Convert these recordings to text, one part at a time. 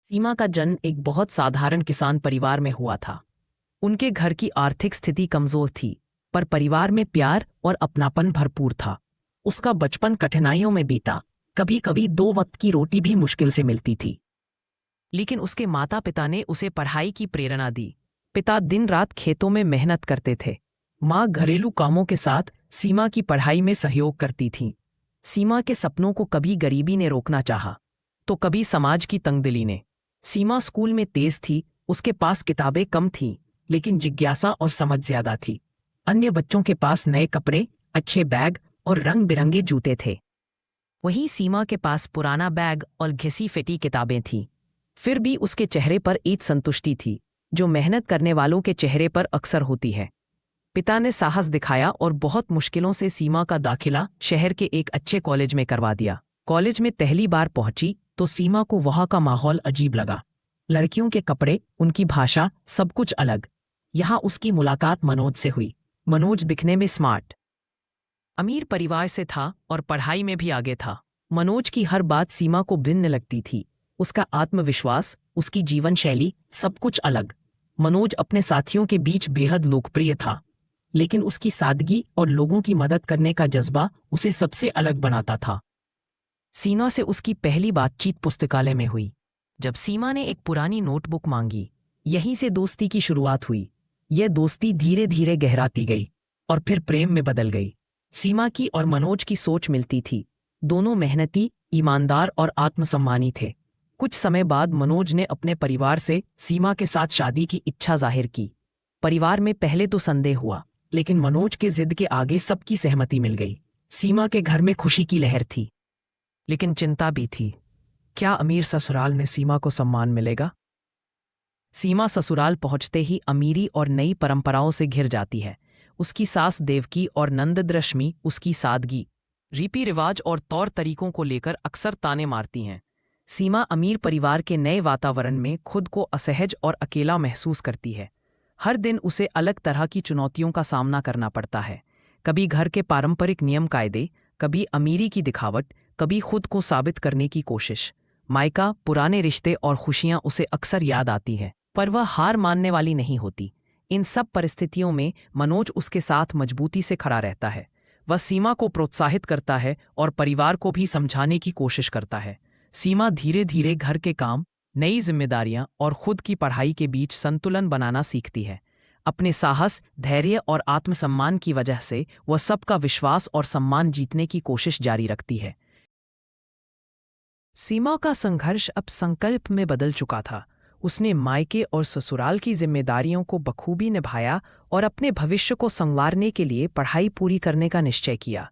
सीमा का जन्म एक बहुत साधारण किसान परिवार में हुआ था। उनके घर की आर्थिक स्थिति कमजोर थी, पर परिवार में प्यार और अपनापन भरपूर था। उसका बचपन कठिनाइयों में बीता। कभी कभी दो वक्त की रोटी भी मुश्किल से मिलती थी, लेकिन उसके माता पिता ने उसे पढ़ाई की प्रेरणा दी। पिता दिन रात खेतों में मेहनत करते थे। माँ घरेलू कामों के साथ सीमा की पढ़ाई में सहयोग करती थी। सीमा के सपनों को कभी गरीबी ने रोकना चाहा, तो कभी समाज की तंगदिली ने। सीमा स्कूल में तेज थी, उसके पास किताबें कम थीं, लेकिन जिज्ञासा और समझ ज्यादा थी। अन्य बच्चों के पास नए कपड़े, अच्छे बैग और रंग बिरंगे जूते थे। वहीं सीमा के पास पुराना बैग और घिसी फिटी किताबें थीं। फिर भी उसके चेहरे पर एक संतुष्टि थी, जो मेहनत करने वालों के चेहरे पर अक्सर होती है। पिता ने साहस दिखाया और बहुत मुश्किलों से सीमा का दाखिला शहर के एक अच्छे कॉलेज में करवा दिया। कॉलेज में पहली बार पहुंची तो सीमा को वहां का माहौल अजीब लगा। लड़कियों के कपड़े, उनकी भाषा, सब कुछ अलग। यहाँ उसकी मुलाकात मनोज से हुई। मनोज दिखने में स्मार्ट, अमीर परिवार से था और पढ़ाई में भी आगे था। मनोज की हर बात सीमा को भिन्न लगती थी। उसका आत्मविश्वास, उसकी जीवन शैली, सब कुछ अलग। मनोज अपने साथियों के बीच बेहद लोकप्रिय था, लेकिन उसकी सादगी और लोगों की मदद करने का जज्बा उसे सबसे अलग बनाता था। सीमा से उसकी पहली बातचीत पुस्तकालय में हुई, जब सीमा ने एक पुरानी नोटबुक मांगी। यहीं से दोस्ती की शुरुआत हुई। यह दोस्ती धीरे धीरे गहराती गई और फिर प्रेम में बदल गई। सीमा की और मनोज की सोच मिलती थी। दोनों मेहनती, ईमानदार और आत्मसम्मानी थे। कुछ समय बाद मनोज ने अपने परिवार से सीमा के साथ शादी की इच्छा जाहिर की। परिवार में पहले तो संदेह हुआ, लेकिन मनोज के जिद के आगे सबकी सहमति मिल गई। सीमा के घर में खुशी की लहर थी, लेकिन चिंता भी थी। क्या अमीर ससुराल में सीमा को सम्मान मिलेगा? सीमा ससुराल पहुंचते ही अमीरी और नई परंपराओं से घिर जाती है। उसकी सास देवकी और नंदद रश्मि उसकी सादगी, रीति रिवाज और तौर तरीकों को लेकर अक्सर ताने मारती हैं। सीमा अमीर परिवार के नए वातावरण में खुद को असहज और अकेला महसूस करती है। हर दिन उसे अलग तरह की चुनौतियों का सामना करना पड़ता है। कभी घर के पारंपरिक नियम कायदे, कभी अमीरी की दिखावट, कभी खुद को साबित करने की कोशिश। मायका, पुराने रिश्ते और खुशियां उसे अक्सर याद आती है, पर वह हार मानने वाली नहीं होती। इन सब परिस्थितियों में मनोज उसके साथ मजबूती से खड़ा रहता है। वह सीमा को प्रोत्साहित करता है और परिवार को भी समझाने की कोशिश करता है। सीमा धीरे धीरे घर के काम, नई जिम्मेदारियां और खुद की पढ़ाई के बीच संतुलन बनाना सीखती है। अपने साहस, धैर्य और आत्मसम्मान की वजह से वह सबका विश्वास और सम्मान जीतने की कोशिश जारी रखती है। सीमा का संघर्ष अब संकल्प में बदल चुका था। उसने मायके और ससुराल की जिम्मेदारियों को बखूबी निभाया और अपने भविष्य को संवारने के लिए पढ़ाई पूरी करने का निश्चय किया।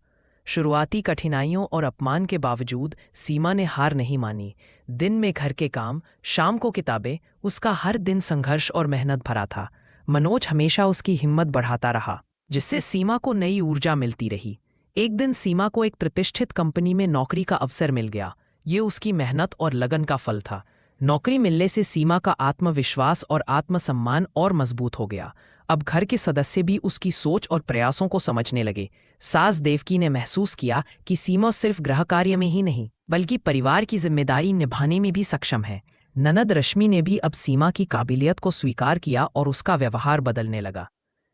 शुरुआती कठिनाइयों और अपमान के बावजूद सीमा ने हार नहीं मानी। दिन में घर के काम, शाम को किताबें, उसका हर दिन संघर्ष और मेहनत भरा था। मनोज हमेशा उसकी हिम्मत बढ़ाता रहा, जिससे सीमा को नई ऊर्जा मिलती रही। एक दिन सीमा को एक प्रतिष्ठित कंपनी में नौकरी का अवसर मिल गया। ये उसकी मेहनत और लगन का फल था। नौकरी मिलने से सीमा का आत्मविश्वास और आत्मसम्मान और मजबूत हो गया। अब घर के सदस्य भी उसकी सोच और प्रयासों को समझने लगे। सास देवकी ने महसूस किया कि सीमा सिर्फ गृह कार्य में ही नहीं, बल्कि परिवार की जिम्मेदारी निभाने में भी सक्षम है। ननद रश्मि ने भी अब सीमा की काबिलियत को स्वीकार किया और उसका व्यवहार बदलने लगा।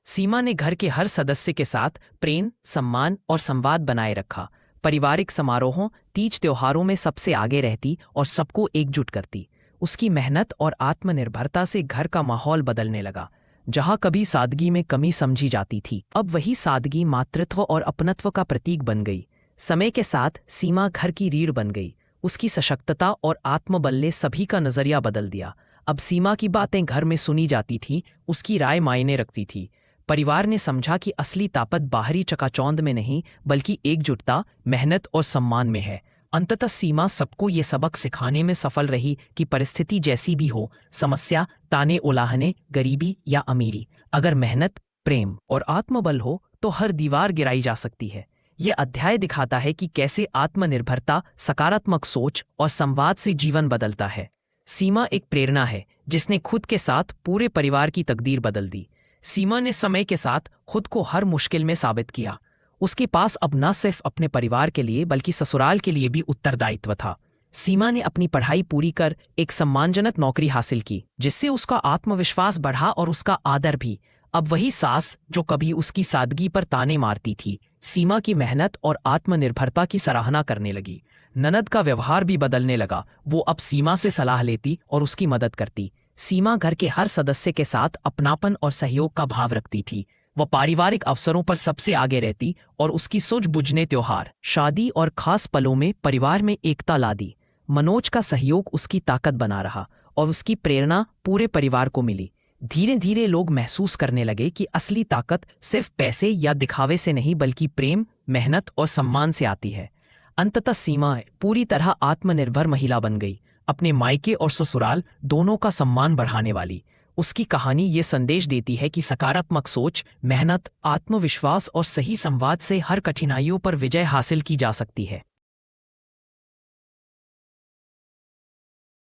सीमा ने घर के हर सदस्य के साथ प्रेम, सम्मान और संवाद बनाए रखा। पारिवारिक समारोहों, तीज त्योहारों में सबसे आगे रहती और सबको एकजुट करती। उसकी मेहनत और आत्मनिर्भरता से घर का माहौल बदलने लगा। जहां कभी सादगी में कमी समझी जाती थी, अब वही सादगी मातृत्व और अपनत्व का प्रतीक बन गई। समय के साथ सीमा घर की रीढ़ बन गई। उसकी सशक्तता और आत्मबल ने सभी का नजरिया बदल दिया। अब सीमा की बातें घर में सुनी जाती थी, उसकी राय मायने रखती थी। परिवार ने समझा कि असली ताकत बाहरी चकाचौंध में नहीं, बल्कि एकजुटता, मेहनत और सम्मान में है। अंततः सीमा सबको ये सबक सिखाने में सफल रही कि परिस्थिति जैसी भी हो, समस्या, ताने उलाहने, गरीबी या अमीरी, अगर मेहनत, प्रेम और आत्मबल हो तो हर दीवार गिराई जा सकती है। यह अध्याय दिखाता है कि कैसे आत्मनिर्भरता, सकारात्मक सोच और संवाद से जीवन बदलता है। सीमा एक प्रेरणा है जिसने खुद के साथ पूरे परिवार की तकदीर बदल दी। सीमा ने समय के साथ खुद को हर मुश्किल में साबित किया। उसके पास अब न सिर्फ अपने परिवार के लिए बल्कि ससुराल के लिए भी उत्तरदायित्व था। सीमा ने अपनी पढ़ाई पूरी कर एक सम्मानजनक नौकरी हासिल की, जिससे उसका आत्मविश्वास बढ़ा और उसका आदर भी। अब वही सास जो कभी उसकी सादगी पर ताने मारती थी, सीमा की मेहनत और आत्मनिर्भरता की सराहना करने लगी। ननद का व्यवहार भी बदलने लगा। वो अब सीमा से सलाह लेती और उसकी मदद करती। सीमा घर के हर सदस्य के साथ अपनापन और सहयोग का भाव रखती थी। वह पारिवारिक अवसरों पर सबसे आगे रहती और उसकी सूझबूझने त्योहार, शादी और खास पलों में परिवार में एकता ला दी। मनोज का सहयोग उसकी ताकत बना रहा और उसकी प्रेरणा पूरे परिवार को मिली। धीरे धीरे लोग महसूस करने लगे कि असली ताकत सिर्फ पैसे या दिखावे से नहीं बल्कि प्रेम, मेहनत और सम्मान से आती है। अंततः सीमा पूरी तरह आत्मनिर्भर महिला बन गई, अपने मायके और ससुराल दोनों का सम्मान बढ़ाने वाली। उसकी कहानी ये संदेश देती है कि सकारात्मक सोच, मेहनत, आत्मविश्वास और सही संवाद से हर कठिनाइयों पर विजय हासिल की जा सकती है।